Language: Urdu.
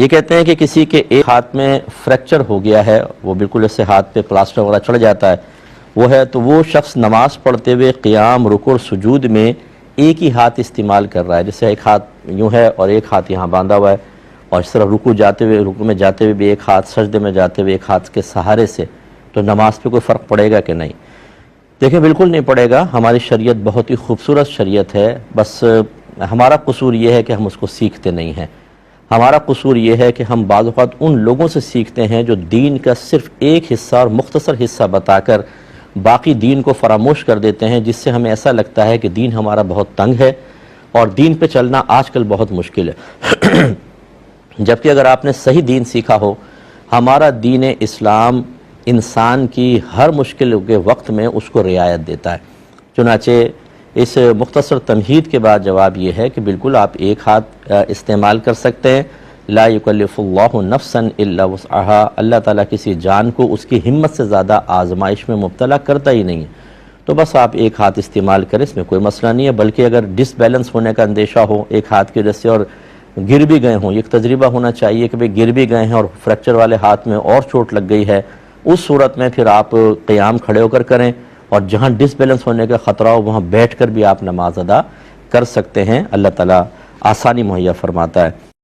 یہ کہتے ہیں کہ کسی کے ایک ہاتھ میں فریکچر ہو گیا ہے، وہ بالکل اس سے ہاتھ پہ پلاسٹر وغیرہ چڑھ جاتا ہے، تو وہ شخص نماز پڑھتے ہوئے قیام، رکوع اور سجود میں ایک ہی ہاتھ استعمال کر رہا ہے، جیسے ایک ہاتھ یوں ہے اور ایک ہاتھ یہاں باندھا ہوا ہے، اور اس طرح رکوع میں جاتے ہوئے بھی ایک ہاتھ، سجدے میں جاتے ہوئے ایک ہاتھ کے سہارے سے، تو نماز پہ کوئی فرق پڑے گا کہ نہیں؟ دیکھیں بالکل نہیں پڑے گا۔ ہماری شریعت بہت ہی خوبصورت شریعت ہے، بس ہمارا قصور یہ ہے کہ ہم اس کو سیکھتے نہیں ہیں۔ ہمارا قصور یہ ہے کہ ہم بعض اوقات ان لوگوں سے سیکھتے ہیں جو دین کا صرف ایک حصہ اور مختصر حصہ بتا کر باقی دین کو فراموش کر دیتے ہیں، جس سے ہمیں ایسا لگتا ہے کہ دین ہمارا بہت تنگ ہے اور دین پہ چلنا آج کل بہت مشکل ہے۔ جبکہ اگر آپ نے صحیح دین سیکھا ہو، ہمارا دین اسلام انسان کی ہر مشکل کے وقت میں اس کو رعایت دیتا ہے۔ چنانچہ اس مختصر تمہید کے بعد جواب یہ ہے کہ بالکل آپ ایک ہاتھ استعمال کر سکتے ہیں۔ لا یکلف اللہ نفسا الا وسعها، اللہ تعالیٰ کسی جان کو اس کی ہمت سے زیادہ آزمائش میں مبتلا کرتا ہی نہیں ہے، تو بس آپ ایک ہاتھ استعمال کریں، اس میں کوئی مسئلہ نہیں ہے۔ بلکہ اگر ڈس بیلنس ہونے کا اندیشہ ہو ایک ہاتھ کی وجہ سے اور گر بھی گئے ہوں، ایک تجربہ ہونا چاہیے کہ گر بھی گئے ہیں اور فریکچر والے ہاتھ میں اور چوٹ لگ گئی ہے، اس صورت میں پھر آپ قیام کھڑے ہو کر کریں، اور جہاں ڈس بیلنس ہونے کا خطرہ ہو وہاں بیٹھ کر بھی آپ نماز ادا کر سکتے ہیں۔ اللہ تعالیٰ آسانی مہیا فرماتا ہے۔